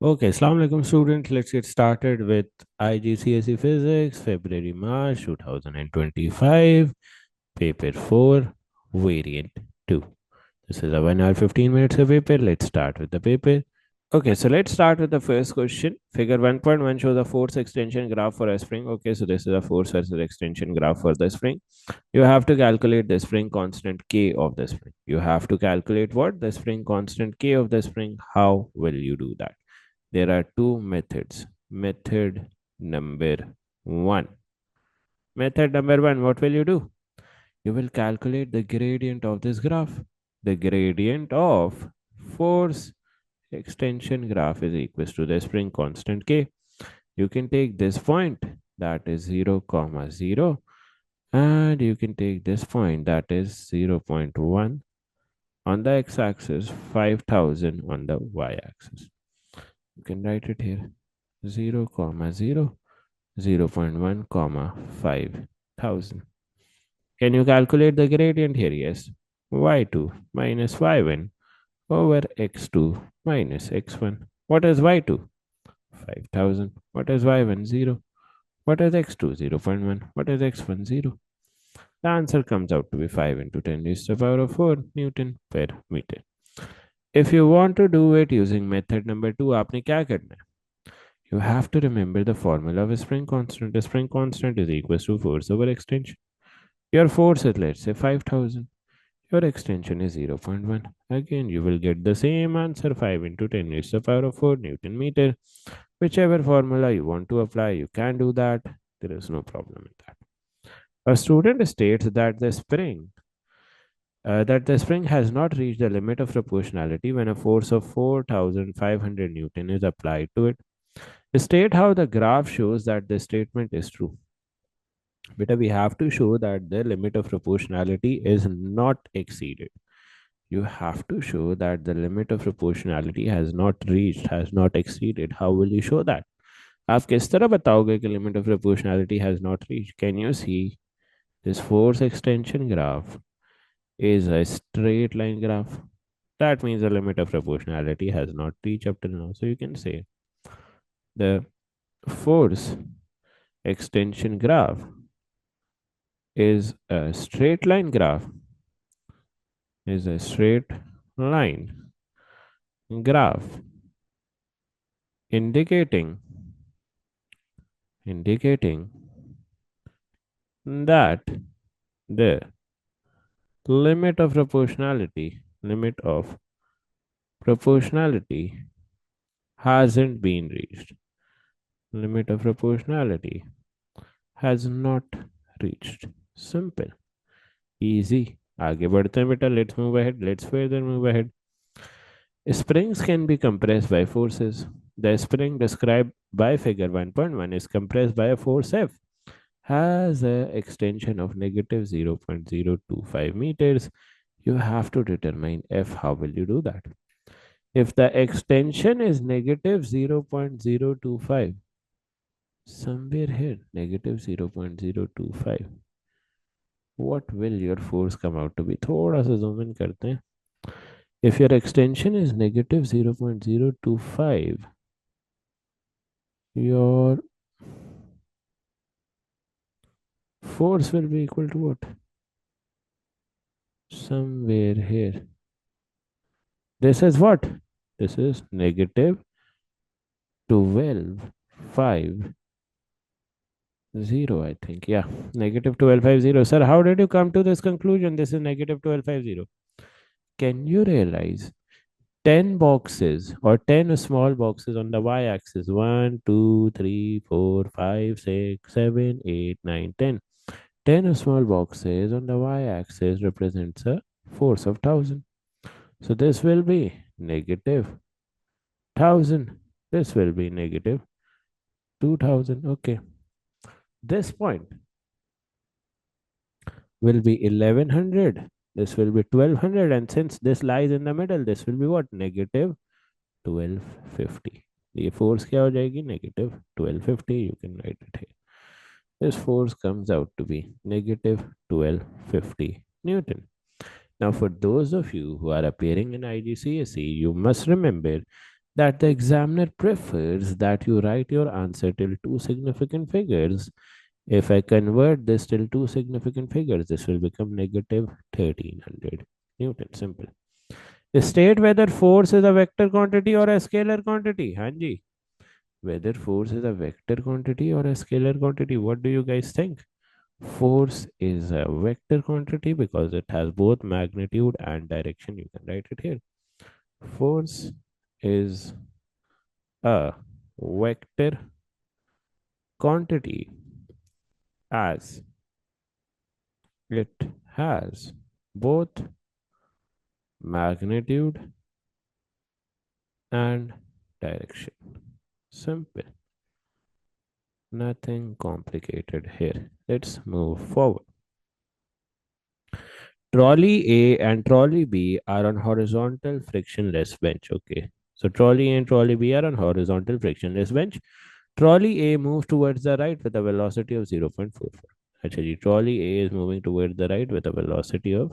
Okay, Assalamu alaikum students. Let's get started with IGCSE Physics, February March 2025, Paper 4, Variant 2. This is a 1 hour 15 minutes of paper. Let's start with the paper. Okay, so let's start with the first question. Figure 1.1 shows a force extension graph for a spring. Okay, so this is a force versus extension graph for the spring. You have to calculate the spring constant K of the spring. You have to calculate what? The spring constant K of the spring. How will you do that? There are two methods. Method number one. Method number one, what will you do? You will calculate the gradient of this graph. The gradient of force extension graph is equals to the spring constant K. You can take this point, that is 0 comma 0, and you can take this point, that is 0 0.1 on the x-axis, 5000 on the y-axis. You can write it here, 0 comma 0, 0 0.1 comma 5000. Can you calculate the gradient here? Yes. y2 minus y1 over x2 minus x1. What is y2? 5000. What is y1? 0. What is x2? 0 0.1. What is x1? 0. The answer comes out to be 5 into 10 raised to the power of 4 Newton per meter. If you want to do it using method number 2, आपने क्या करना है? You have to remember the formula of a spring constant. The spring constant is equal to force over extension. Your force is, let's say, 5000. Your extension is 0 0.1. Again, you will get the same answer, 5 into 10 raised to the power of 4 Newton meter. Whichever formula you want to apply, you can do that. There is no problem with that. A student states that the spring has not reached the limit of proportionality when a force of 4500 Newton is applied to it. State how the graph shows that the statement is true. But we have to show that the limit of proportionality is not exceeded. You have to show that the limit of proportionality has not reached, has not exceeded. How will you show that? आप किस तरह बताओगे कि limit of proportionality has not reached? Can you see this force extension graph is a straight line graph? That means the limit of proportionality has not reached up till now. So you can say the force extension graph is a straight line graph, is a straight line graph indicating that the limit of proportionality hasn't been reached. Limit of proportionality has not reached. Simple, easy. आगे बढ़ते हैं बेटा. Let's move ahead. Let's further move ahead. Springs can be compressed by forces. The spring described by figure 1.1 is compressed by a force F, has an extension of negative 0.025 meters. You have to determine F. How will you do that? If the extension is negative 0.025, somewhere here, negative 0.025, what will your force come out to be? थोड़ा सा zoom in करते हैं. If your extension is negative 0.025, your force will be equal to what? Somewhere here. This is what? This is negative 1250, I think. Yeah, negative 1250. Sir, how did you come to this conclusion? This is negative 1250. Can you realize 10 boxes or 10 small boxes on the y-axis? 1, 2, 3, 4, 5, 6, 7, 8, 9, 10. 10 small boxes on the y-axis represents a force of 1000. So this will be negative 1000. This will be negative 2000. Okay. This point will be 1100. This will be 1200. And since this lies in the middle, this will be what? Negative 1250. The force क्या हो जाएगी? Negative 1250. You can write it here. This force comes out to be negative 1250 Newton. Now, for those of you who are appearing in IGCSE, you must remember that the examiner prefers that you write your answer till two significant figures. If I convert this till two significant figures, this will become negative 1300 Newton. Simple. State whether force is a vector quantity or a scalar quantity. Hanji. Whether force is a vector quantity or a scalar quantity. What do you guys think? Force is a vector quantity because it has both magnitude and direction. You can write it here. Force is a vector quantity as it has both magnitude and direction. Simple. Nothing complicated here. Let's move forward. Trolley A and trolley B are on horizontal frictionless bench. Okay. So trolley A and trolley B are on horizontal frictionless bench. Trolley A moves towards the right with a velocity of 0.44. Actually, trolley A is moving towards the right with a velocity of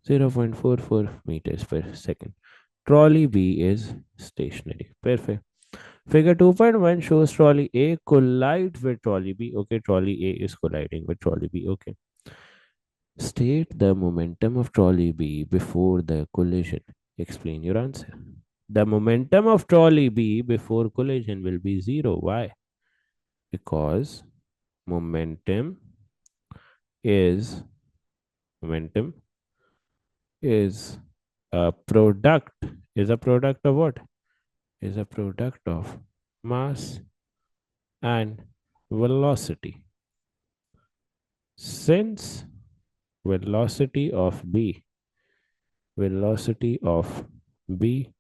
0.44 meters per second. Trolley B is stationary. Perfect. Figure 2.1 shows trolley A collide with trolley B. Okay, trolley A is colliding with trolley B. Okay. State the momentum of trolley B before the collision. Explain your answer. The momentum of trolley B before collision will be zero. Why? Because momentum is momentum is a product of what? Is a product of mass and velocity. Since velocity of B velocity of B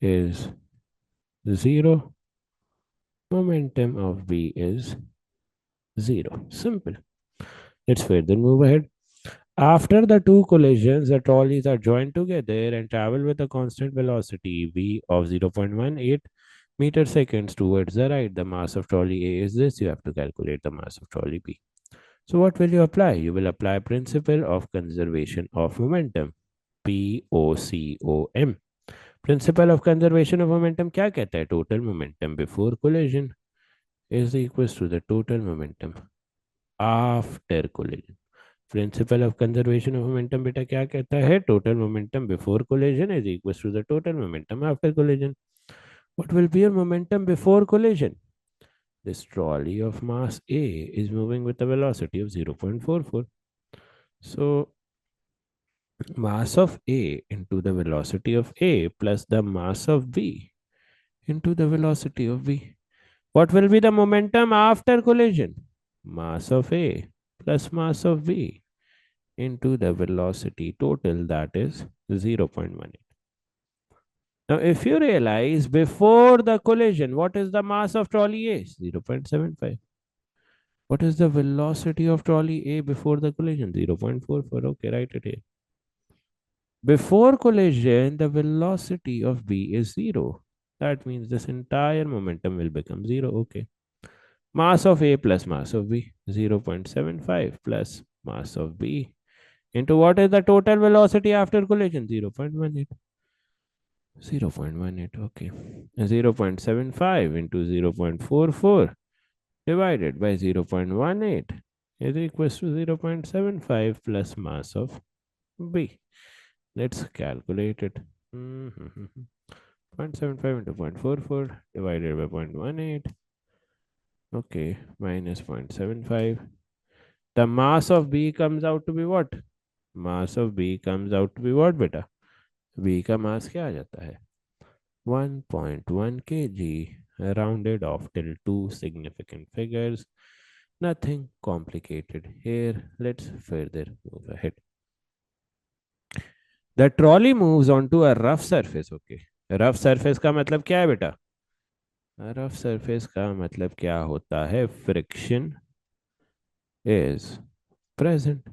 is zero, momentum of B is zero. Simple. Let's further move ahead. After the two collisions, the trolleys are joined together and travel with a constant velocity v of 0.18 meter seconds towards the right. The mass of trolley A is this. You have to calculate the mass of trolley B. So what will you apply? You will apply principle of conservation of momentum. POCOM. Principle of conservation of momentum क्या कहता है total momentum before collision is equals to the total momentum after collision principle of conservation of momentum बेटा क्या कहता है total momentum before collision is equals to the total momentum after collision what will be your momentum before collision this trolley of mass A is moving with a velocity of 0.44 so mass of A into the velocity of A plus the mass of B into the velocity of B. What will be the momentum after collision? Mass of A plus mass of B into the velocity total, that is 0.18. Now, if you realize before the collision, what is the mass of trolley A? 0.75. What is the velocity of trolley A before the collision? 0.44. Okay, write it here. Before collision, the velocity of B is zero. That means this entire momentum will become zero. Okay. Mass of A plus mass of B, 0.75 plus mass of B into what is the total velocity after collision? 0.18. 0.18. Okay. 0.75 into 0.44 divided by 0.18 is equals to 0.75 plus mass of B. Let's calculate it. 0.75 into 0.44 divided by 0.18. Okay, minus 0.75. The mass of B comes out to be what? Mass of B comes out to be what, beta? B का mass क्या आ जाता है? 1.1 kg rounded off till two significant figures. Nothing complicated here. Let's further move ahead. The trolley moves onto a rough surface. Okay. Rough surface का मतलब क्या है बेटा? Rough surface का मतलब क्या होता है? Friction is present.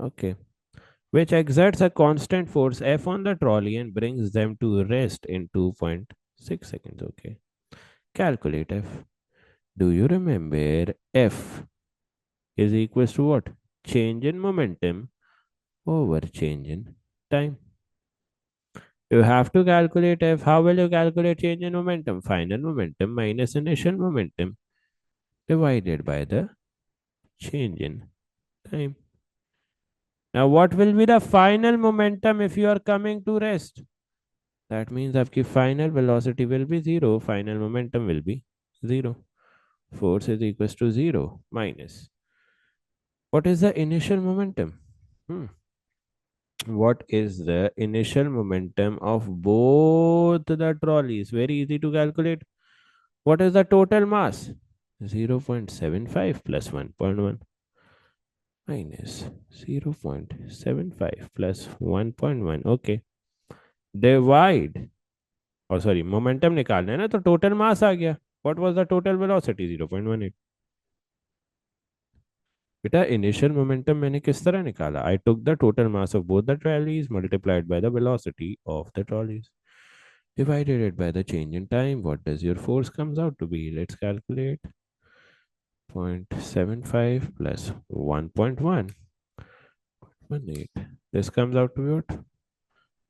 Okay. Which exerts a constant force F on the trolley and brings them to rest in 2.6 seconds. Okay. Calculate F. Do you remember F is equals to what? Change in momentum over change in time. You have to calculate F. How will you calculate change in momentum? Final momentum minus initial momentum divided by the change in time. Now, what will be the final momentum if you are coming to rest? That means आपकी final velocity will be zero, final momentum will be zero. Force is equals to zero minus. What is the initial momentum? Hmm. What is the initial momentum of both the trolleys? Very easy to calculate. What is the total mass? 0.75 plus 1.1 minus 0.75 plus 1.1. Okay. Divide. और sorry momentum निकालना है ना तो total mass आ गया. What was the total velocity? 0.18. बेटा initial momentum मैंने किस तरह निकाला? I took the total mass of both the trolleys multiplied by the velocity of the trolleys divided it by the change in time. What does your force comes out to be? Let's calculate. 0.75 plus 1.1. 18. This comes out to be what?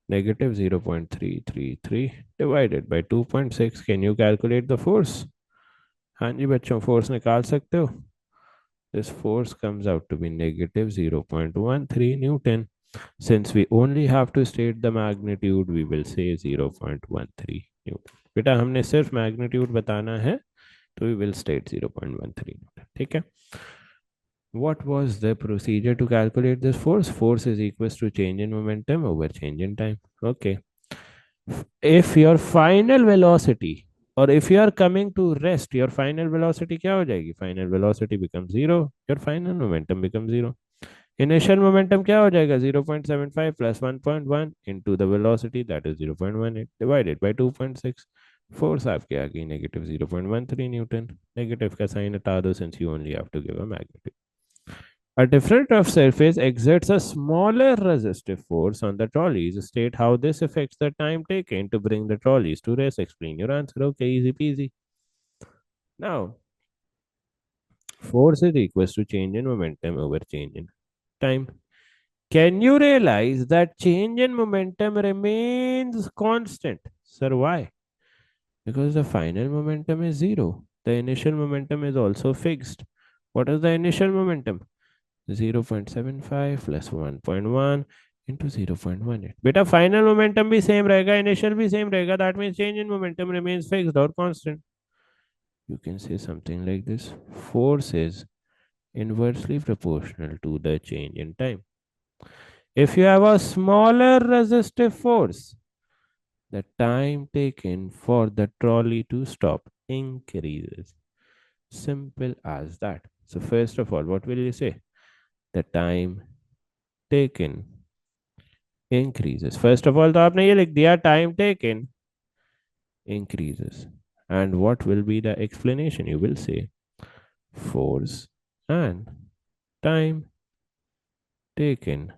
Negative 0.333 divided by 2.6. Can you calculate the force? हाँ जी बच्चों force निकाल सकते हो. This force comes out to be negative 0.13 Newton. Since we only have to state the magnitude, we will say 0.13 Newton. बेटा हमने सिर्फ magnitude बताना है तो we will state 0.13 Newton. ठीक है. What was the procedure to calculate this force? Force is equals to change in momentum over change in time. Okay. If your final velocity or if you are coming to rest, your final velocity क्या हो जाएगी? Final velocity becomes zero. Your final momentum becomes zero. Initial momentum क्या हो जाएगा? 0.75 plus 1.1 into the velocity that is 0.18 divided by 2.6. Force आपके आ गई negative 0.13 Newton. Negative का sign हटा दो since you only have to give a magnitude. A different rough surface exerts a smaller resistive force on the trolleys. State how this affects the time taken to bring the trolleys to rest. Explain your answer. Okay, easy peasy. Now, force is equals to change in momentum over change in time. Can you realize that change in momentum remains constant? Sir, why? Because the final momentum is zero. The initial momentum is also fixed. What is the initial momentum? 0.75 plus 1.1 into 0.18. बेटा final momentum भी same रहेगा initial भी same रहेगा that means change in momentum remains fixed और constant. You can say something like this: force is inversely proportional to the change in time. If you have a smaller resistive force, the time taken for the trolley to stop increases. Simple as that. So first of all, what will you say? The time taken increases. First of all, तो आपने ये लिख दिया time taken increases. And what will be the explanation? You will say force and time taken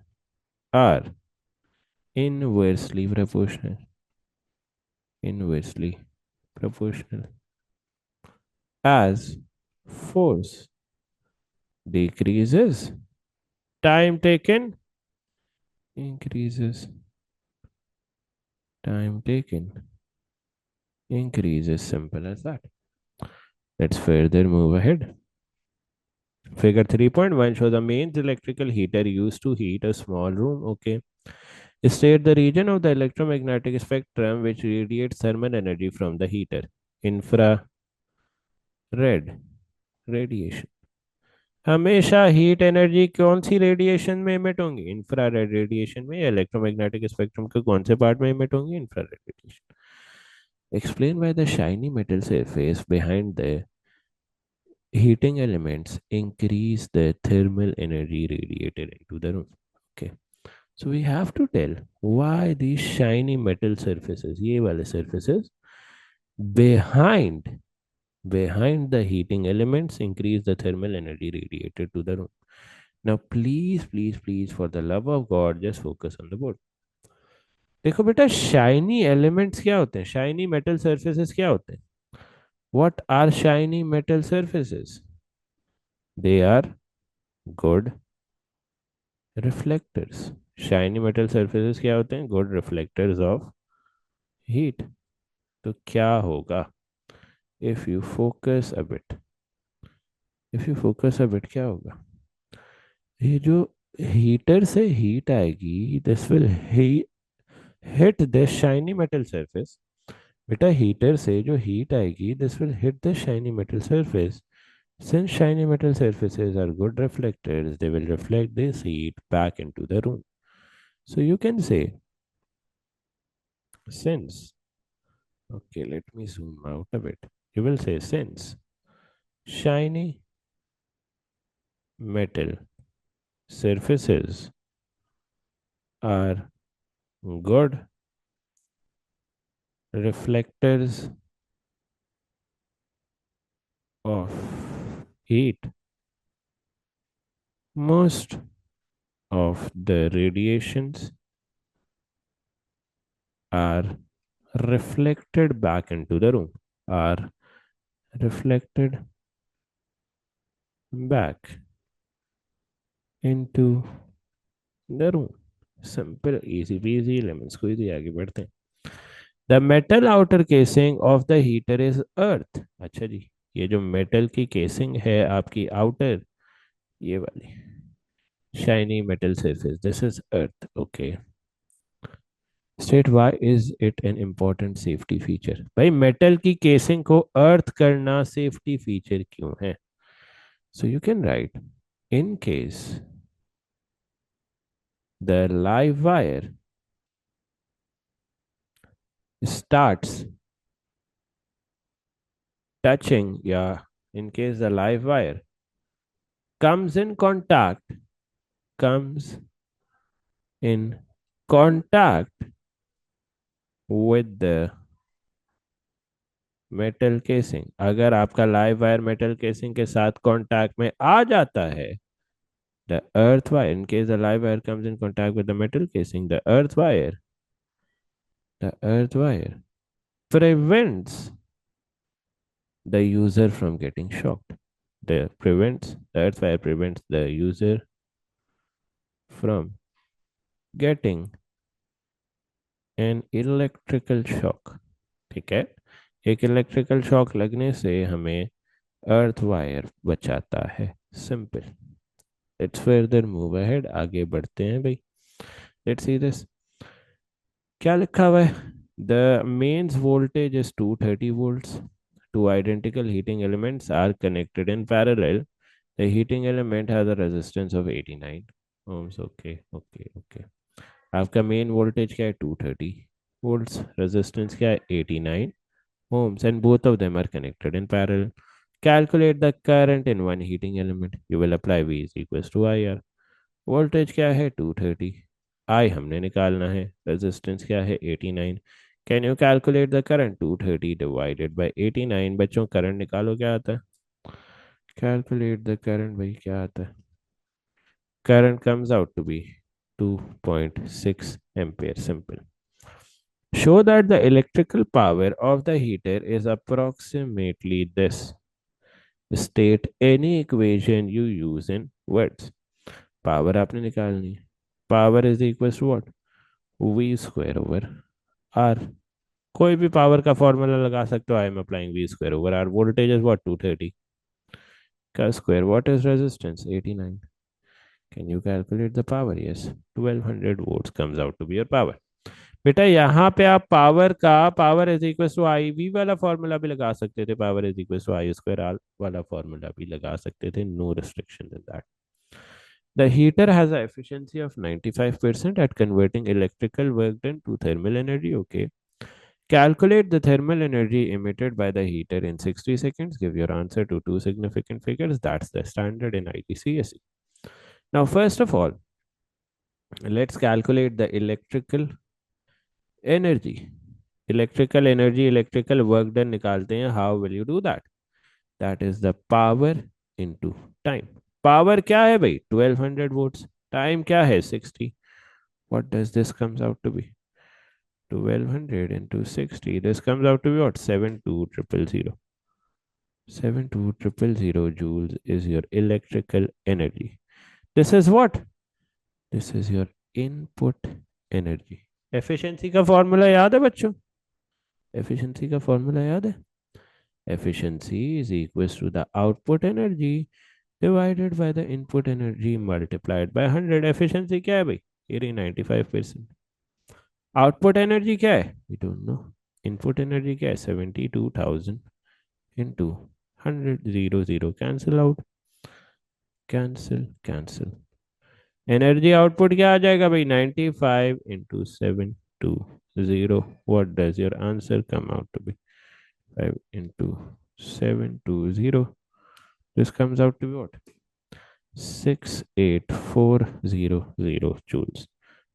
are inversely proportional. Inversely proportional. As force decreases, time taken increases. Time taken increases. Simple as that. Let's further move ahead. Figure 3.1 shows the mains electrical heater used to heat a small room. Okay. State the region of the electromagnetic spectrum which radiates thermal energy from the heater. Infrared radiation. हमेशा heat energy कौन सी radiation में emit होंगी? Infrared radiation में. या electromagnetic spectrum के कौन से part में इमिट होंगी? Infrared radiation. Explain why the shiny metal surface behind the heating elements increase the thermal energy radiated into the room. Okay. So we have to tell why these shiny metal surfaces, ये वाले surfaces, behind behind the heating elements increase the thermal energy radiated to the room. Now please, please, please, for the love of God, just focus on the board. देखो बेटा shiny elements क्या होते हैं? Shiny metal surfaces क्या होते हैं? What are shiny metal surfaces? They are good reflectors. Shiny metal surfaces क्या होते हैं? Good reflectors of हीट, तो क्या होगा? If you focus a bit, if you focus a bit क्या होगा? ये जो हीटर से हीट आएगी, this will hit this shiny metal surface. बेटा हीटर से जो हीट आएगी, this will hit the shiny metal surface. Since shiny metal surfaces are good reflectors, they will reflect this heat back into the room. So you can say, since, okay, let me zoom out a bit. You will say, since shiny metal surfaces are good reflectors of heat, most of the radiations are reflected back into the room, are reflected back into the room. Simple, easy peasy, lemon squeezy. आगे बढ़ते हैं. The metal outer casing of the heater is earth. अच्छा जी, ये जो metal की casing है आपकी outer, ये वाली shiny metal surface, this is earth. Okay. State why is it an important safety feature? भाई मेटल की केसिंग को अर्थ करना सेफ्टी फीचर क्यों है? So you can write, in case the live wire starts touching, yeah, in case the live wire comes in contact, comes in contact with the metal casing, अगर आपका live wire metal casing के साथ contact में आ जाता है, the earth wire, in case the live wire comes in contact with the metal casing, the earth wire prevents the user from getting shocked. The earth wire prevents the user from getting an electrical shock. ठीक है, एक electrical shock लगने से हमें अर्थ wire बचाता है. Simple. Let's further move ahead, आगे बढ़ते हैं भाई. Let's see this. क्या लिखा हुआ है? The mains voltage is 230 volts. Two identical heating elements are connected in parallel. The heating element has a resistance of 89 ohms. Okay, okay, okay. आपका main voltage क्या है? 230 volts. रेजिस्टेंस क्या है? 89 ohms, and both of them are connected in parallel. Calculate the current in one heating element. You will apply V is equals to IR. Voltage क्या है? 230. I हमने निकालना है. रेजिस्टेंस क्या है? 89. Can you calculate the current? 230 divided by 89. बच्चों current निकालो, क्या आता है? कैलकुलेट द करंट भाई, क्या आता है? Current comes out to be 2.6 ampere. Simple. Show that the electrical power of the heater is approximately this. State any equation you use in words. Power आपने निकालनी है. Power is equal to what? V square over R. कोई भी power का formula लगा सकते हो. I am applying V square over R. Voltage is what? 230 का square. What is resistance? 89. Can you calculate the power? Yes, 1200 volts comes out to be your power. बेटा यहाँ पे आप पावर का power is equal to I V वाला formula भी लगा सकते थे. Power is equal to I square R वाला फॉर्मूला भी लगा सकते थे. No restriction in that. The heater has an efficiency of 95% at converting electrical work done to thermal energy. Okay. Calculate the thermal energy emitted by the heater in 60 seconds. Give your answer to two significant figures. That's the standard in IGCSE. Now, first of all, let's calculate the electrical energy. Electrical work done निकालते हैं. How will you do that? That is the power into time. Power क्या है भाई? 1200 volts. Time क्या है? 60. What does this comes out to be? 1200 into 60. This comes out to be what? 72000. 72000 joules is your electrical energy. This is what? This is your input energy. Efficiency का formula याद है बच्चों? Efficiency का formula याद है? Efficiency is equals to the output energy divided by the input energy multiplied by 100। Efficiency क्या है भाई? ये रही 95%। आउटपुट एनर्जी क्या है? We don't know. Input energy क्या है? 72,000 into 100। Zero zero cancel out, cancel cancel. Energy output क्या आ जाएगा भाई? 95 into 720। What does your answer come out to be? 5 into 720, this comes out to be what? 68400 joules.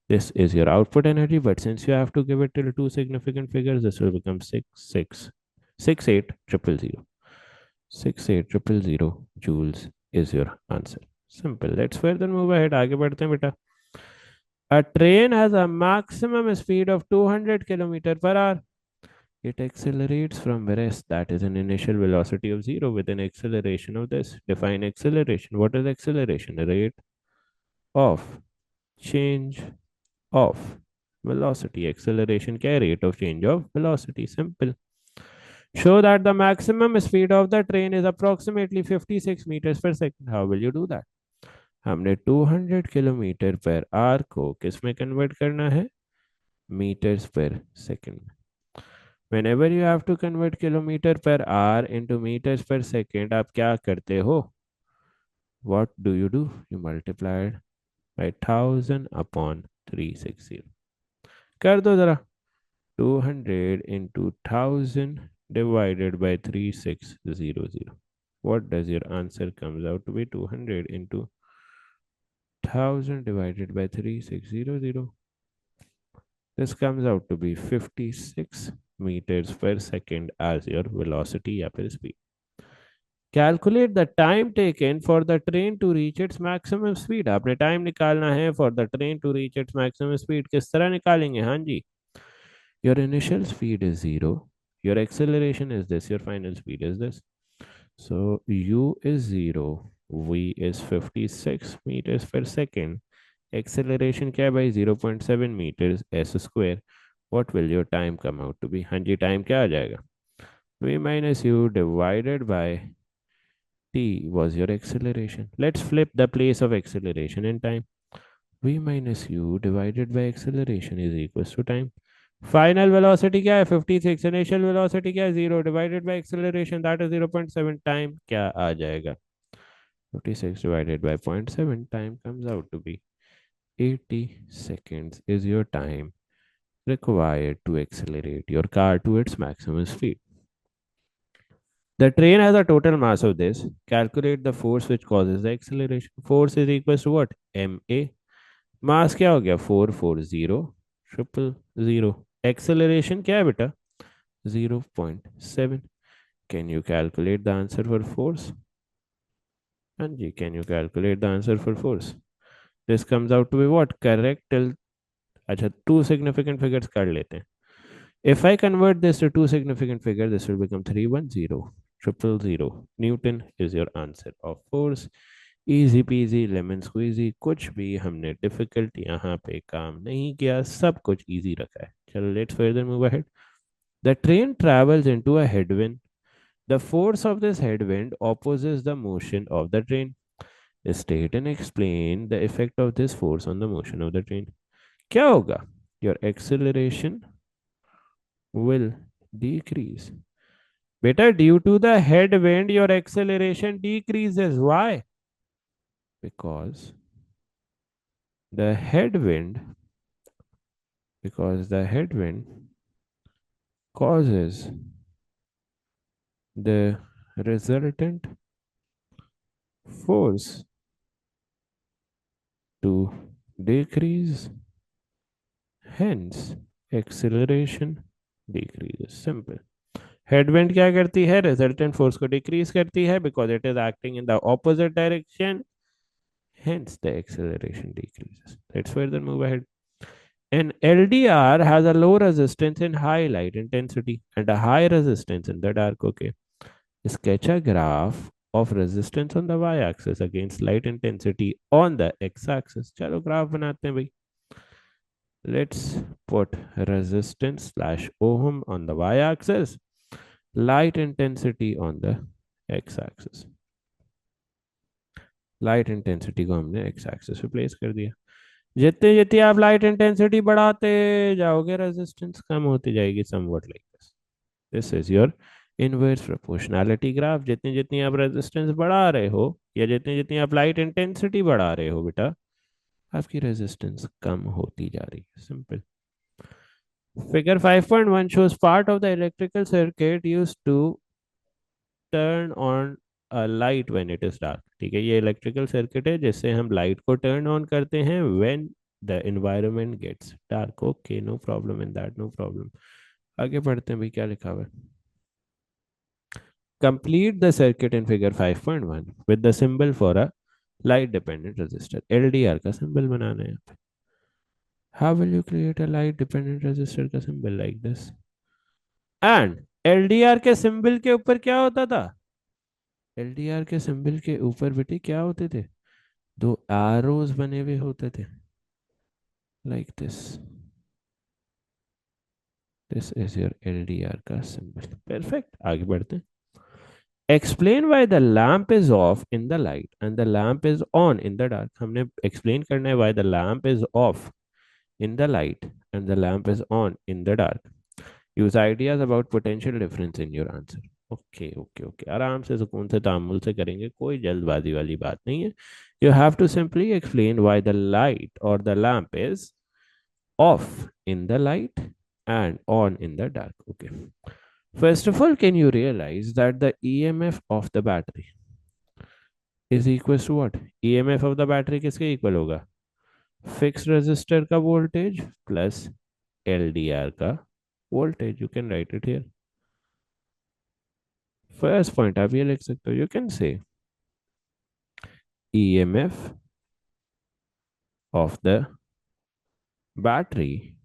This is your output energy, but since you have to give it till two significant figures, this will become 68000. 68000 joules is your answer. Simple. Let's further move ahead. आगे बढ़ते हैं बेटा. A train has a maximum speed of 200 kilometer per hour. It accelerates from rest, that is an initial velocity of zero with an acceleration of this. Define acceleration. What is acceleration? Rate of change of velocity. Acceleration क्या है? Rate of change of velocity. Simple. Show that the maximum speed of the train is approximately 56 meters per second. How will you do that? हमने 200 kilometre per hour को किस में convert करना है? Metres पर second. Whenever you have to convert kilometer per hour into meters per second, आप क्या करते हो? What do? You multiply it by 1000 upon 360. कर दो जरा. 200 into 1000 divided by 3600. What does your answer comes out to be? 200 into 1000 divided by 3600. This comes out to be 56 meters per second as your velocity या फिर speed. Calculate the time taken for the train to reach its maximum speed. आपने time निकालना है for the train to reach its maximum speed. किस तरह निकालेंगे? हाँ जी. Your initial speed is 0. Your acceleration is this. Your final speed is this. So u is 0. V is 56 meters per second. Acceleration क्या है भाई? 0.7 meters s square. What will your time come out to be? हाँ जी, time क्या आ जाएगा? V minus u divided by t was your acceleration. Let's flip the place of acceleration in time. V minus u divided by acceleration is equals to time. Final velocity क्या है? 56. Initial velocity क्या है? 0 divided by acceleration, that is 0.7. Time क्या आ जाएगा? 56 divided by 0.7. Time comes out to be 80 seconds is your time required to accelerate your car to its maximum speed. The train has a total mass of this. Calculate the force which causes the acceleration. Force is equals to what? ma. Mass क्या हो गया? 440,000. Acceleration क्या है बेटा? 0.7. Can you calculate the answer for force? हाँ जी, can you calculate the answer for force? This comes out to be what? Correct till. अच्छा, two significant figures कर लेते हैं. If I convert this to two significant figures, this will become 310,000. Newton is your answer of force. Easy peasy lemon squeezy. कुछ भी हमने difficult यहाँ पे काम नहीं किया, सब कुछ easy रखा है. चलो, let's further move ahead. The train travels into a headwind. The force of this headwind opposes the motion of the train. State and explain the effect of this force on the motion of the train. क्या होगा? Your acceleration will decrease. Beta, due to the headwind, your acceleration decreases. Why? Because the headwind, causes the resultant force to decrease. Hence, acceleration decreases. Simple. Headwind क्या करती है? Resultant force को decrease करती है because it is acting in the opposite direction. Hence, the acceleration decreases. Let's further move ahead. An LDR has a low resistance in high light intensity and a high resistance in the dark. Okay. Sketch a graph of resistance on the y-axis against light intensity on the x-axis. चलो graph बनाते हैं भाई. Let's put resistance slash ohm on the y-axis, light intensity on the x-axis. Light intensity को हमने x axis पे place कर दिया। जितने जितने आप लाइट इंटेंसिटी बढ़ाते जाओगे रेजिस्टेंस कम होती जाएगी, somewhat like this. This is your inverse proportionality graph. जितनी जितनी आप रेजिस्टेंस बढ़ा रहे हो या जितनी जितनी आप लाइट इंटेंसिटी बढ़ा रहे हो बेटा, आपकी रेजिस्टेंस कम होती जा रही है। Simple. Figure 5.1 shows part of the electrical circuit used to turn on a light when it is dark। ठीक है, ये इलेक्ट्रिकल सर्किट है जिससे हम लाइट को टर्न ऑन करते हैं when the environment gets dark। Okay, no problem in that, no problem. आगे बढ़ते हैं भाई, क्या लिखा हुआ है। Complete the circuit in figure 5.1 with the symbol for a light dependent resistor। LDR का सिंबल बनाना है यहाँ पे। How will you create a light dependent resistor का symbol like this? And LDR के सिंबल के ऊपर क्या होता था? एलडीआर के सिंबल के ऊपर बेटे क्या होते थे? दो एरोज बने हुए होते थे, like this. This is your LDR का सिंबल। परफेक्ट, आगे बढ़ते हैं। Explain why the lamp is off in the light and the lamp is on in the dark. हमने एक्सप्लेन करना है why the lamp is of in the light and the lamp is on in the dark। use ideas about potential difference in your answer। Okay okay okay, आराम से सुकून से तामुल से करेंगे, कोई जल्दबाजी वाली बात नहीं है। You have to simply explain why the light और the lamp is off in the light and on in the dark। Okay, first of all, can you realize that the EMF of the battery is equals to what? EMF of the battery किसके equal होगा? Fix resistor का voltage plus LDR का voltage. You can write it here. First point आप ये लिख सकते हो, you can say EMF of the battery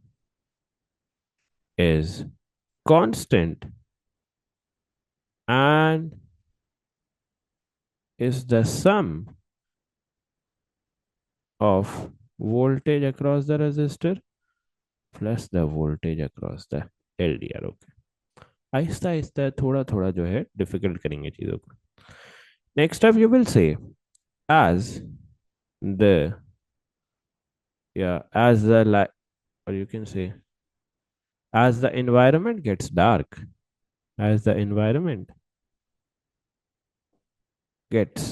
is constant and is the sum of voltage across the resistor plus the voltage across the LDR। Okay, Aahista Aahista थोड़ा थोड़ा जो है difficult करेंगे चीजों को। Next up you will say as the as the light, or you can say as the environment gets dark, as the environment gets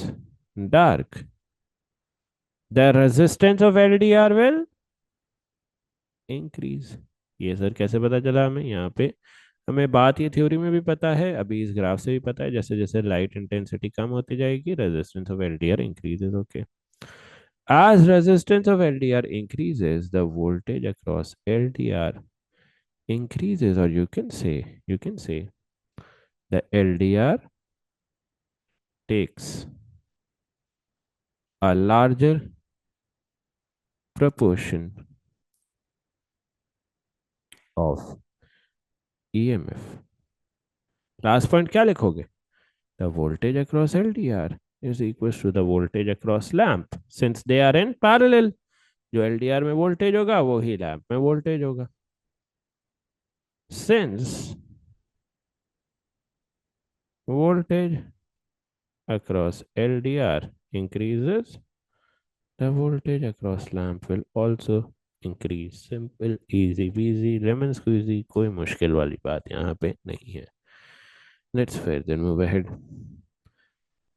dark, the resistance of LDR will increase। ये sir कैसे पता चला हमें? यहाँ पे हमें बात ये थ्योरी में भी पता है, अभी इस ग्राफ से भी पता है, जैसे जैसे लाइट इंटेंसिटी कम होती जाएगी resistance of LDR increases. Okay, as resistance of LDR increases, the voltage across LDR increases, or you can say the LDR takes a larger proportion of EMF। Last point क्या लिखोगे? The voltage across LDR is equals to the voltage across lamp since they are in parallel। जो LDR में voltage होगा वो ही lamp में voltage होगा। Since voltage across LDR increases, the voltage across lamp will also increase। Simple, easy peasy, lemon squeezy, कोई मुश्किल वाली बात यहाँ पे नहीं है। Let's further move ahead।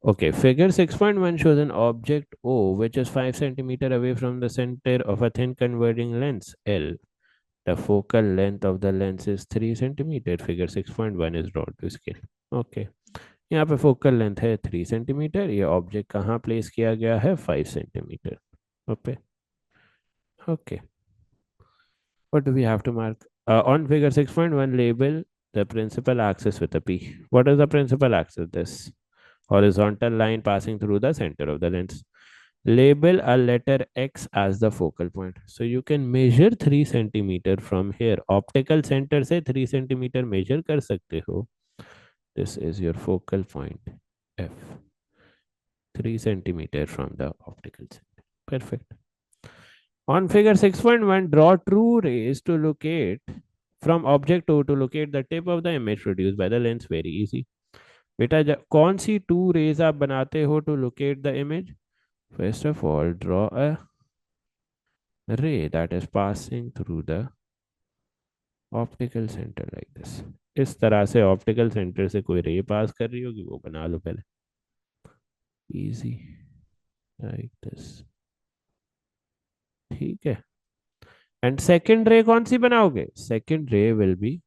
Okay, figure 6.1 shows an object O which is 5 centimeter away from the center of a thin converging lens L। The focal length of the lens is 3 centimeter। Figure 6.1 is drawn to scale। Okay, यहाँ पे focal length है 3 centimetre, ये object कहाँ place किया गया है? 5 centimetre. Okay okay, what do we have to mark? On figure 6.1, label the principal axis with a P। What is the principal axis? This horizontal line passing through the center of the lens। Label a letter X as the focal point। So you can measure 3 centimeter from here। Optical center से 3 centimeter measure कर सकते हो। This is your focal point F। 3 centimeter from the optical center। Perfect। On figure 6.1, draw true rays to locate from object O to locate the tip of the image produced by the lens. Very easy. बेटा कौन सी to raise आप बनाते हो to locate the image? First of all draw a ray that is passing through the optical center like this. इस तरह से optical centre से कोई रे पास कर रही होगी, वो बना लो पहले. Easy like this. ठीक है. एंड सेकंड रे कौन सी बनाओगे? सेकंड रे will be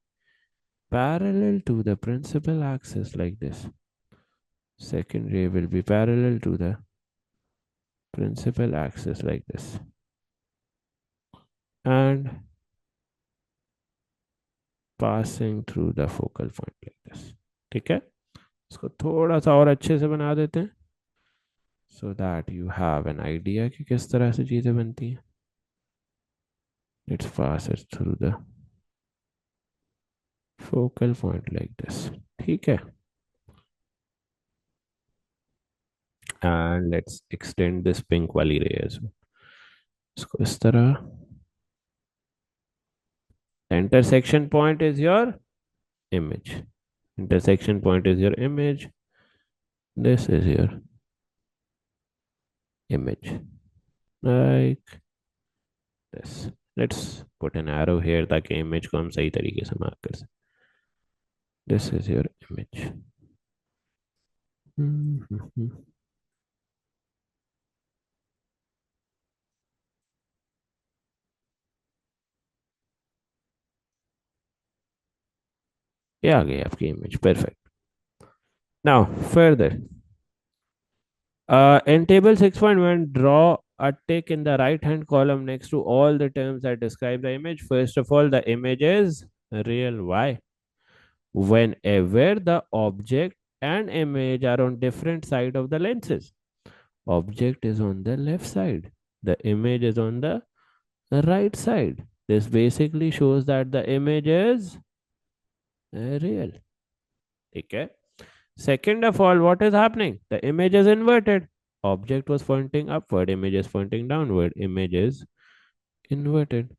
parallel to the principal axis like this. Second ray will be parallel to the principal axis like this. And passing through the focal point like this. ठीक है. इसको थोड़ा सा और अच्छे से बना देते हैं so that you have an idea कि किस तरह से चीजें बनती हैं. Let's pass it through the focal point like this. ठीक है. And let's extend this pink वाली ray as well. इसको इस तरह. The intersection point is your image. Intersection point is your image. This is your image. Like this. Let's put an arrow here ताकि image को हम सही तरीके से mark कर सकें. This is your image. ये आ गई आपकी image. Perfect. Now further. In table 6.1, draw a tick in the right hand column next to all the terms that describe the image. First of all, the image is real. Why? Whenever the object and image are on different side of the lenses. Object is on the left side. The image is on the right side. This basically shows that the image is real. Okay. Second of all, what is happening? The image is inverted. Object was pointing upward, image is pointing downward, image is inverted.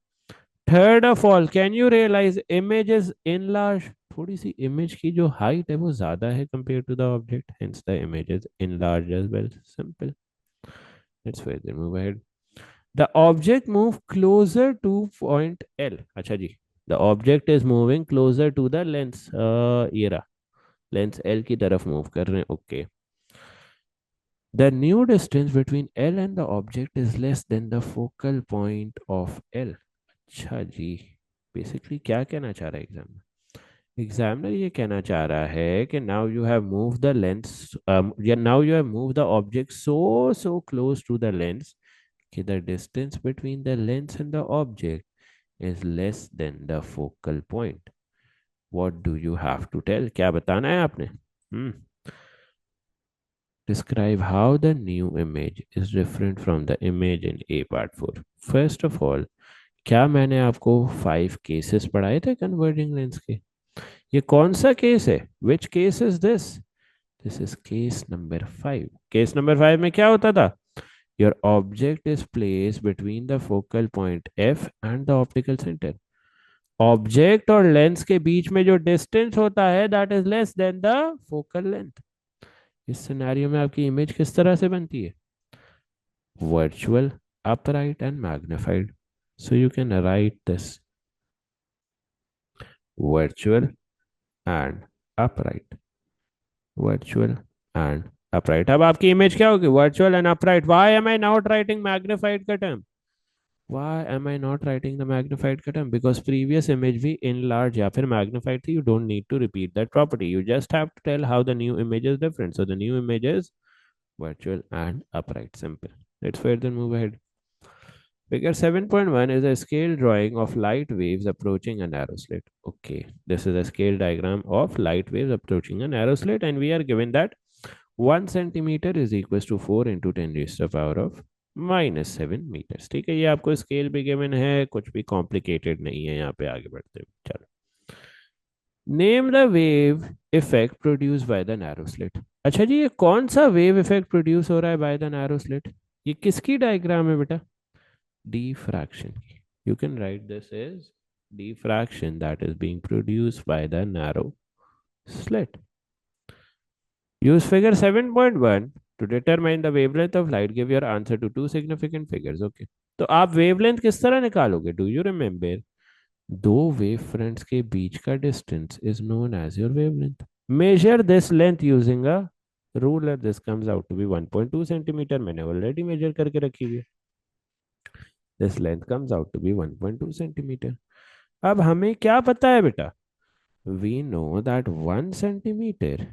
Third of all, can you realize image is enlarged? थोड़ी सी image की जो height है वो ज़्यादा है compared to the object, hence the image is enlarged as well. Simple. Let's further move ahead. The object move closer to point L. अच्छा जी. The object is moving closer to the lens. ये रहा. Lens L की तरफ move कर रहे हैं. Okay. The new distance between L and the object is less than the focal point of L. अच्छा जी. Basically क्या कहना चाह रहा है एग्जामिनर? एग्जामिनर ये कहना चाह रहा है कि now you have moved the lens, now you have moved the object so close to the lens कि the distance between the lens and the object is less than the focal point. What do you have to tell? क्या बताना है आपने? Describe how the new image is different from the image in A part 4. First of all, क्या मैंने आपको 5 cases पढ़ाए थे converging lens के? ये कौन सा केस है? Which case is this? This is case number 5. Case number 5 में क्या होता था? Your object is placed between the focal point F and the optical center. Object और lens के बीच में जो distance होता है that is less than the focal length. इस सिनेरियो में आपकी इमेज किस तरह से बनती है? Virtual, upright and magnified. So you can write this. Virtual and upright. Virtual and upright. अब आपकी इमेज क्या होगी? Virtual and upright. Why am I not writing magnified का term? Why am I not writing the magnified का term? Because previous image भी enlarged या फिर magnified थी. You don't need to repeat that property. You just have to tell how the new image is different. So the new image is virtual and upright. Simple. Let's further move ahead. Figure 7.1 is a scale drawing of light waves approaching a narrow slit. Okay, this is a scale diagram of light waves approaching a narrow slit, and we are given that 1 centimeter is equals to 4 into 10 raised to the power of -7 meters. ठीक है, ये आपको scale भी given है, कुछ भी complicated नहीं है. यहाँ पे आगे बढ़ते हैं. चलो, name the wave effect produce by the narrow slit. अच्छा जी, ये कौन सा वेव इफेक्ट प्रोड्यूस हो रहा है बाय द नैरो स्लिट? ये किसकी डायग्राम है बेटा? diffraction. You can write this as diffraction that is being produced by the narrow slit. Use figure 7.1 to determine the wavelength of light. Give your answer to two significant figures. Okay. तो आप wavelength किस तरह निकालोगे? Do you remember? दो wave fronts के बीच का distance is known as your wavelength. Measure this length using a ruler. This comes out to be 1.2 centimetre. मैंने ऑलरेडी मेजर करके रखी हुई है. This length comes out to be 1.2 centimetre. अब हमें क्या पता है बेटा? We know that 1 centimetre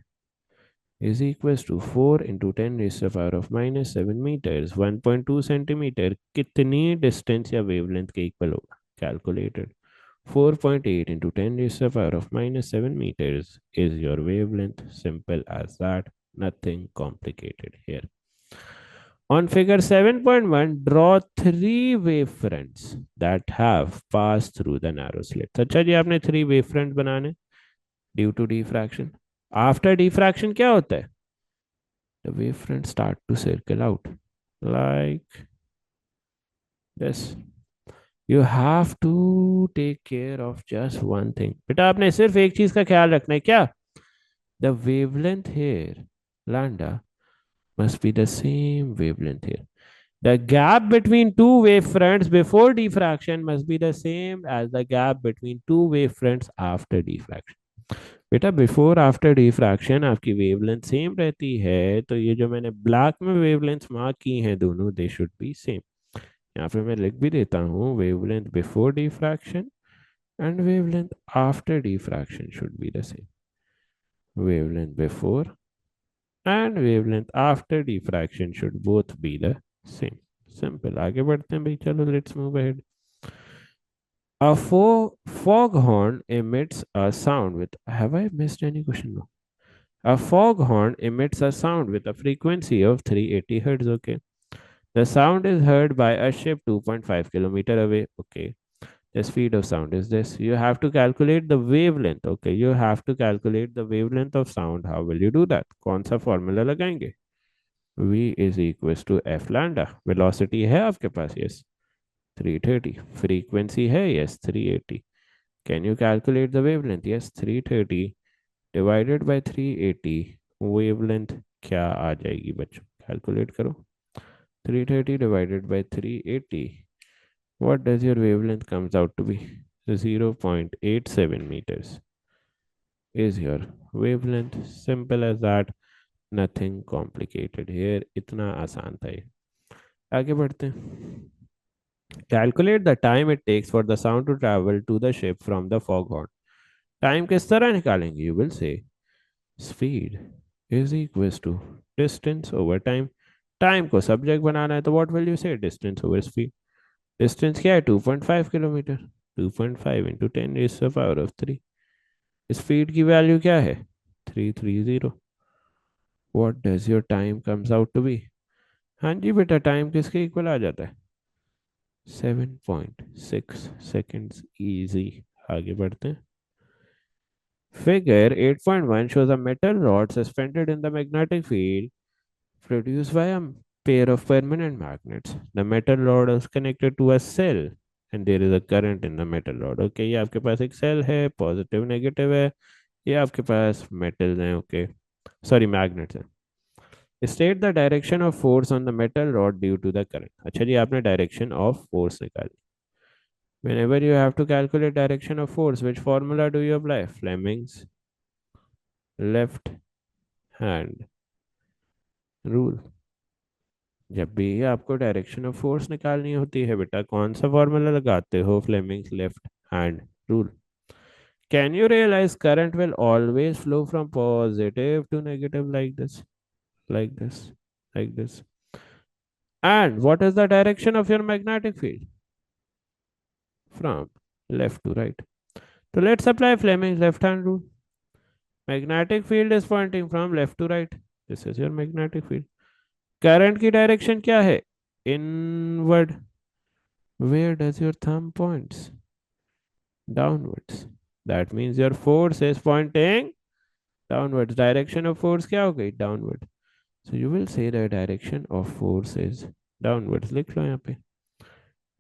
is equals to 4 into 10 raised to the power of minus 7 meters. 1.2 centimetre कितनी डिस्टेंस या वेवलेंथ के इक्वल होगा? Calculated. 4.8 into 10 raised to the power of minus 7 meters is your wavelength. Simple as that. Nothing complicated here. On figure 7.1, draw three wave fronts that have passed through the narrow slit. अच्छा जी, आपने three wave fronts बनाने due to diffraction. After diffraction क्या होता है? The wavefront start to circle out like this. You have to take care of just one thing. बेटा आपने सिर्फ एक चीज का ख्याल रखना है. क्या? The wavelength here, lambda, must be the same wavelength here. The gap between two wavefronts before diffraction must be the same as the gap between two wavefronts after diffraction. बेटा बिफोर आफ्टर डिफ्रैक्शन आपकी wavelength same रहती है, तो ये जो मैंने black में wavelength mark की हैं दोनों, दे शुड बी सेम. यहाँ पे मैं लिख भी देता हूँ, wavelength before diffraction and wavelength after diffraction should be the same. Wavelength before and wavelength after diffraction should both be the same. Simple. आगे बढ़ते हैं भाई. चलो let's move ahead. A foghorn emits a sound with. Have I missed any question? No. A foghorn emits a sound with a frequency of 380 hertz. Okay. The sound is heard by a ship 2.5 kilometer away. Okay. The speed of sound is this. You have to calculate the wavelength. Okay. You have to calculate the wavelength of sound. How will you do that? कौन सा formula लगाएंगे? V is equals to F lambda. Velocity है आपके पास? Yes. 330. Frequency है? Yes. 380. Can you calculate the wavelength? Yes. 330 divided by 380. Wavelength क्या आ जाएगी बच्चों? कैलकुलेट करो. 330 divided by 380. What does your wavelength comes out to be? 0.87 meters is your wavelength. Simple as that. Nothing complicated here. इतना आसान था ये. आगे बढ़ते हैं. Calculate the time it takes for the sound to travel to the ship from the foghorn. Time किस तरह निकालेंगे? You will say speed is equals to distance over time. Time को सब्जेक्ट बनाना है तो what will you say? Distance over speed. Distance क्या है? 2.5 kilometre. 2.5 into 10 raise to the power of 3. Speed की वैल्यू क्या है? 330. What does your time comes out to be? हाँ जी बेटा, टाइम किसके इक्वल आ जाता है? 7.6 सेकेंड्स. इजी. आगे बढ़ते हैं. Figure 8.1 shows a metal rod suspended in the magnetic field produced by a pair of permanent magnets. The metal rod is connected to a cell and there is a current in the metal rod. Okay, ये आपके पास एक cell है, positive negative है. ये आपके पास metals हैं. Okay, sorry magnets हैं. State the direction of force on the metal rod due to the current. अच्छा जी, आपने डायरेक्शन ऑफ फोर्स निकाली. Whenever you have to calculate direction of force, which formula do you apply? Fleming's left hand rule. जब भी आपको direction of force निकालनी होती है बेटा, कौन सा फॉर्मूला लगाते हो? Fleming's left hand rule. Can you realise current will always flow from positive to negative like this, like this, like this. And what is the direction of your magnetic field? From left to right. तो let's apply Fleming's left hand rule. Magnetic field is pointing from left to right. This is your magnetic field. Current की direction क्या है? Inward. Where does your thumb points? Downwards. That means your force is pointing downwards. Direction of force क्या हो गई? Downward. So you will say the direction of force is downwards. लिख लो यहाँ पे.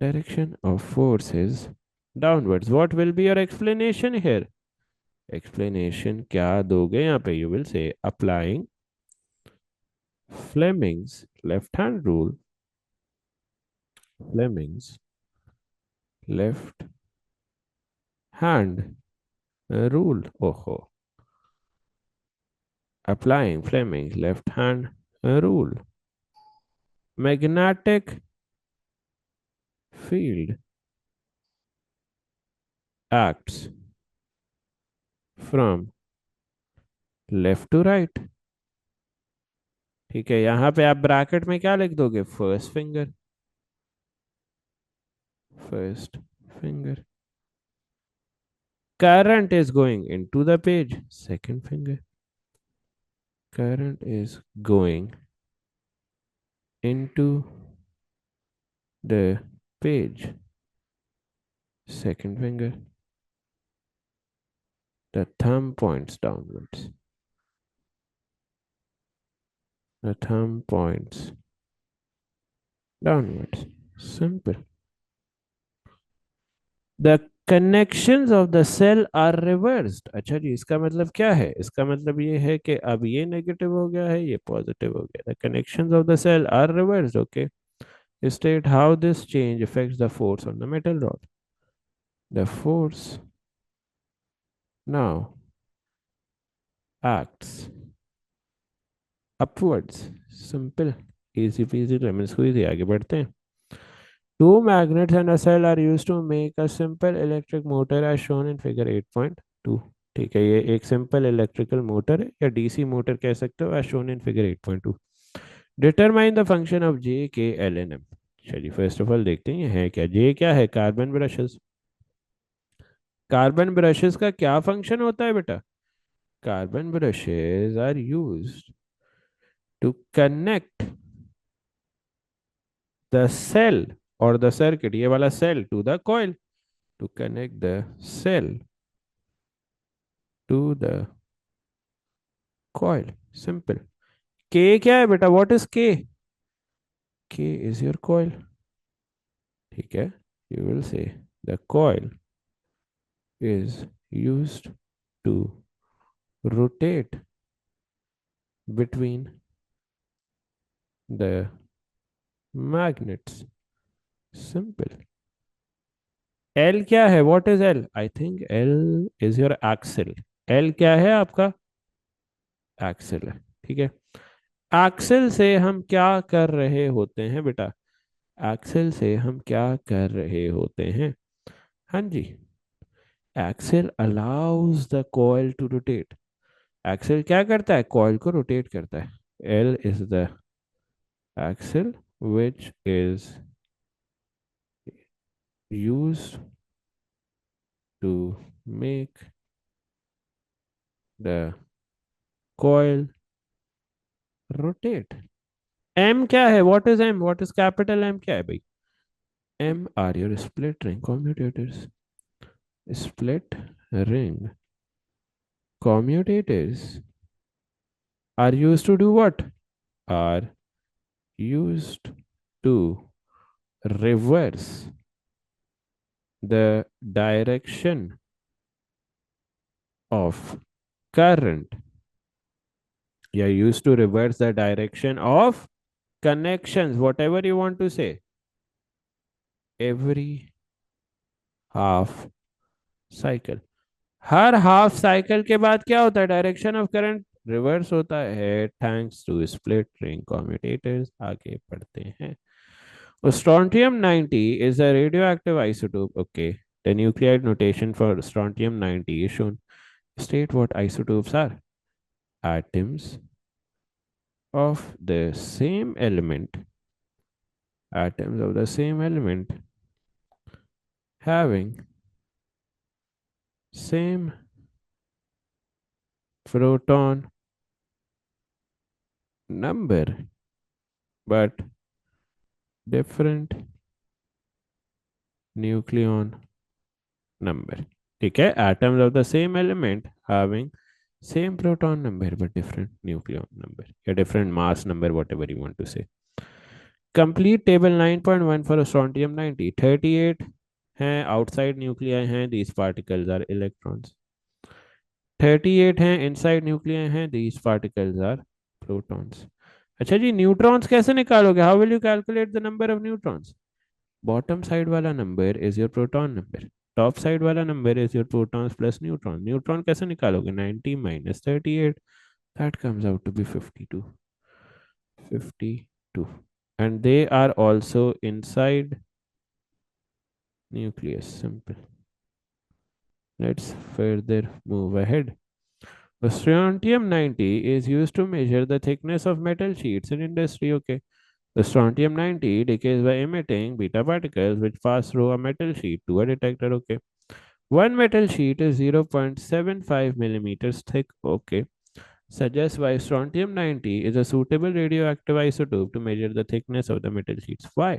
Direction of force is downwards. What will be your explanation here? Explanation क्या दोगे यहाँ पे? You will say applying Fleming's left hand rule. Fleming's left hand rule. Oh, applying Fleming's left hand rule. Magnetic field acts from left to right. ठीक है, यहां पे आप bracket में क्या लिख दोगे? First finger, first finger. Current is going into the page. Second finger. Current is going into the page. Second finger. The thumb points downwards. The thumb points downwards. Simple. The connections of the cell are reversed. अच्छा जी, इसका मतलब क्या है? इसका मतलब ये है कि अब ये नेगेटिव हो गया है, ये पॉजिटिव हो गया. The connections of the cell are reversed. Okay. State how this change affects the force on the metal rod. The force now acts upwards. Simple. Easy peasy lemon squeezy. आगे बढ़ते हैं. Two magnets and a cell are used to make a simple electric motor as shown in figure 8.2. ठीक है, ये एक simple electrical motor है या DC motor कह सकते हो, as shown in figure 8.2. Determine the function of J K L N M. चलिए फर्स्ट ऑफ ऑल देखते हैं है क्या. जे क्या है? Carbon brushes. कार्बन ब्रशेस का क्या फंक्शन होता है बेटा? Carbon brushes are used to connect the cell और द सर्किट, ये वाला cell, to the coil. To connect the cell to the coil. Simple. के क्या है बेटा? व्हाट इज के? के इज योर कॉइल. ठीक है, you will say the coil is used to rotate between the magnets. Simple. L क्या है? What is L? I think L is your axle. L क्या है आपका? Axle है. ठीक है. एक्सेल से हम क्या कर रहे होते हैं बेटा? एक्सेल से हम क्या कर रहे होते हैं? हाँ जी, axle allows the coil to rotate. Axle क्या करता है? कॉइल को रोटेट करता है. L is the axle which is used to make the coil rotate. M क्या है? What is M? What is capital M क्या है भाई? M are your split ring commutators. Split ring commutators are used to do what? Are used to reverse the direction of current. You are used to reverse the direction of connections, whatever you want to say. Every half cycle. Her half cycle के बाद क्या होता है? Direction of current reverse होता है, thanks to split ring commutators. आगे पढ़ते हैं. Strontium 90 is a radioactive isotope. Okay, the nuclide notation for strontium 90 is shown. State what isotopes are. Atoms of the same element. Atoms of the same element having same proton number but different nucleon number. ठीक है, atoms of the same element having same proton number but different nucleon number या different mass number, whatever you want to say. Complete table 9.1 for strontium 90. 38 हैं outside nuclei हैं, these particles are electrons. 38 हैं inside nuclei हैं, these particles are protons. अच्छा जी, neutrons कैसे निकालोगे? How will you calculate the number of neutrons? Bottom side वाला number is your proton number, top side वाला number is your protons plus neutron. Neutron कैसे निकालोगे? 90 minus 38, that comes out to be 52. 52. And they are also inside nucleus. Simple. Let's further move ahead. The strontium 90 is used to measure the thickness of metal sheets in industry. Okay. The strontium 90 decays by emitting beta particles which pass through a metal sheet to a detector. Okay. One metal sheet is 0.75 millimeters thick. Okay. Suggests why strontium 90 is a suitable radioactive isotope to measure the thickness of the metal sheets. Why?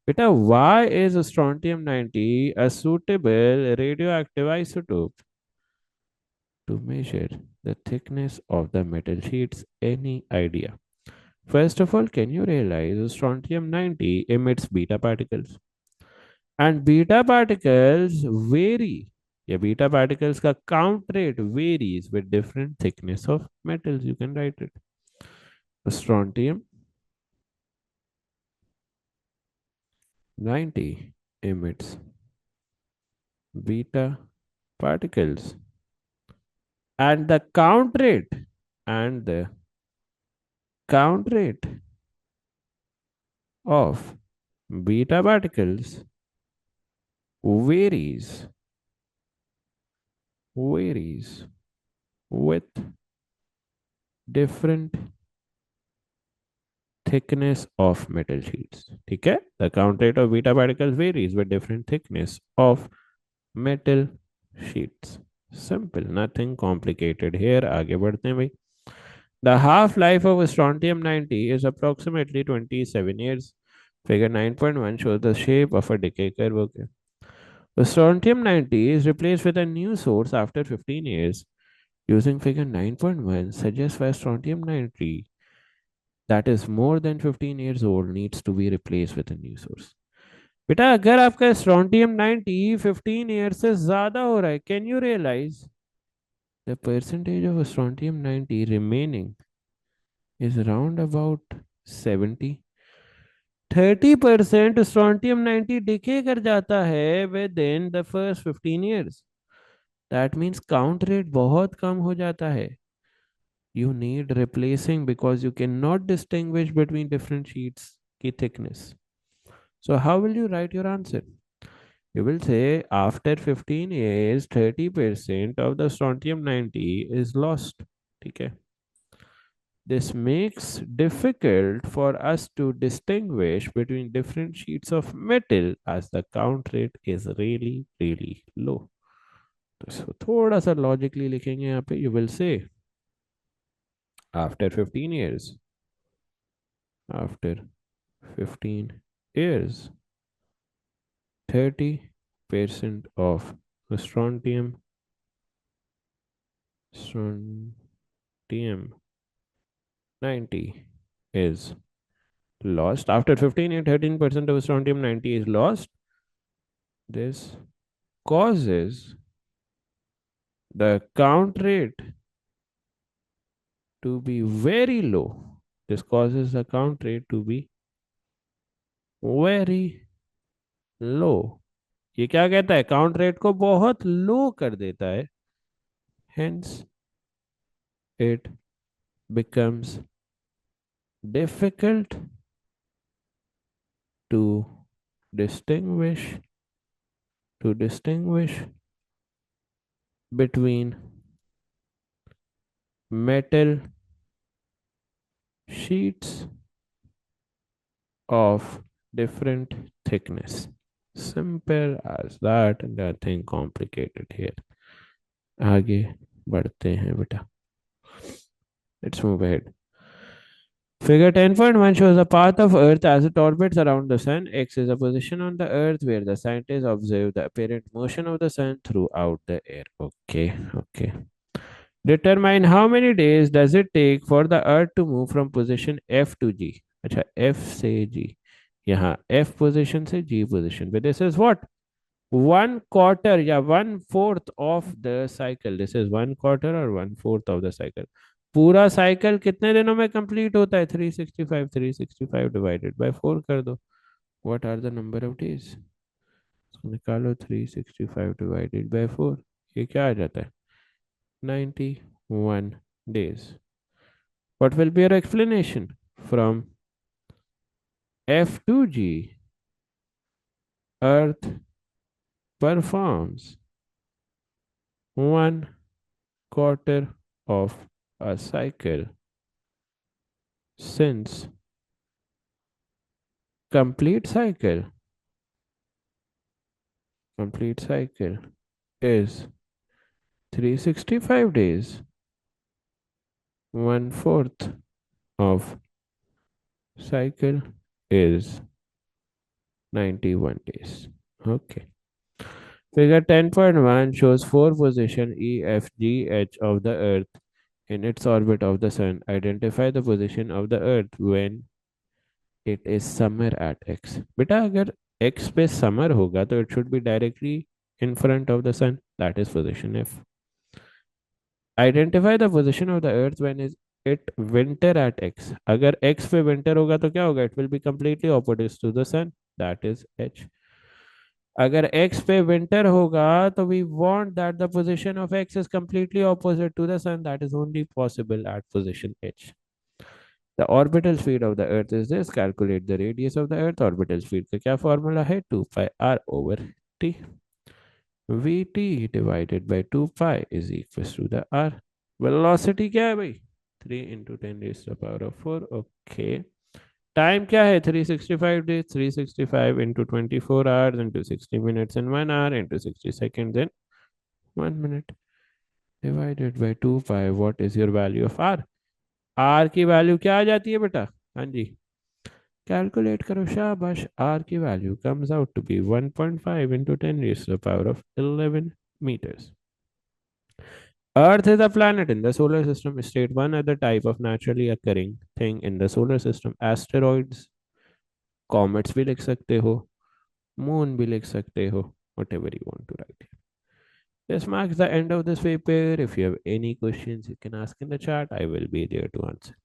Beta, why is strontium 90 a suitable radioactive isotope to measure the thickness of the metal sheets? Any idea? First of all, can you realize strontium 90 emits beta particles? And beta particles vary. Yeah, beta particles ka count rate varies with different thickness of metals. You can write it. Strontium 90 emits beta particles, and the count rate of beta particles varies with different thickness of metal sheets. ठीक है? The count rate of beta particles varies with different thickness of metal sheets. Simple, nothing complicated here. आगे बढ़ते हैं भाई. The half-life of strontium 90 is approximately 27 years. Figure 9.1 shows the shape of a decay curve. Okay. The strontium 90 is replaced with a new source after 15 years. Using figure 9.1 suggests why strontium 90 that is more than 15 years old needs to be replaced with a new source. बेटा अगर आपका strontium 90 15 years से ज़्यादा हो रहा है, can you realize the percentage of strontium 90 remaining is around about 70. 30% strontium 90 decay कर जाता है within the first 15 years. That means count rate बहुत कम हो जाता है. You need replacing because you cannot distinguish between different sheets की thickness. So how will you write your answer? You will say after 15 years 30% of the strontium 90 is lost. ठीक है. This makes difficult for us to distinguish between different sheets of metal as the count rate is really low. तो इसको थोड़ा सा logically लिखेंगे यहाँ पे. You will say after 15 years, after 15 years, 30% of strontium 90 is lost. After 15 and 13% of strontium 90 is lost. This causes the count rate to be very low. This causes the count rate to be very low. ये क्या कहता है? Count rate को बहुत लो कर देता है. Hence, it becomes difficult to distinguish between metal sheets of different thickness. Simple as that, nothing complicated here. आगे बढ़ते हैं बेटा. Let's move ahead. Figure 10.1 shows the path of Earth as it orbits around the Sun. X is a position on the Earth where the scientists observe the apparent motion of the Sun throughout the air. Okay. Determine how many days does it take for the Earth to move from position F to G. अच्छा, F से जी, यहाँ F position से जी position पे, this is what, 1/4 या 1/4 of the cycle, this is 1/4 और 1/4 of the cycle. पूरा cycle कितने दिनों में कंप्लीट होता है? 365, 365 डिवाइडेड बाय 4 कर दो। What are the number of days? निकालो 365 डिवाइडेड बाय 4, ये क्या आ जाता है? 91 days. What will be your explanation? From F to G, Earth performs 1/4 of a cycle since complete cycle complete cycle is 365 days. 1/4 of cycle is 91 days. Okay. Figure 10.1 shows four position E, F, G, H of the Earth in its orbit of the Sun. Identify the position of the Earth when it is summer at X. बेटा अगर X पे summer होगा तो it should be directly in front of the Sun. That is position F. Identify the position of the Earth when is it winter at X. अगर X पे winter होगा तो क्या होगा? It will be completely opposite to the Sun. That is H. अगर x पे winter होगा तो we want that the position of x is completely opposite to the sun. That is only possible at position h. The orbital speed of the earth is this. Calculate the radius of the earth. Orbital speed का क्या formula है? 2 pi r over t. vt divided by 2 pi is equals to the r. Velocity क्या है भाई? 3 into 10 raised to the power of 4. Okay. Time क्या है? 365 days, 365 into 24 hours into 60 minutes in 1 hour into 60 seconds in 1 minute divided by 2 पाई। What is your value of R? R की value क्या आ जाती है बेटा? हाँ जी, कैलकुलेट करो, शाबाश। आर की value comes out to be 1.5 into 10 raised to the power of 11 meters. Earth is a planet in the solar system. State one other type of naturally occurring thing in the solar system. Asteroids, comets भी लिख सकते हो, moon भी लिख सकते हो, whatever you want to write. This marks the end of this paper. If you have any questions, you can ask in the chat. I will be there to answer.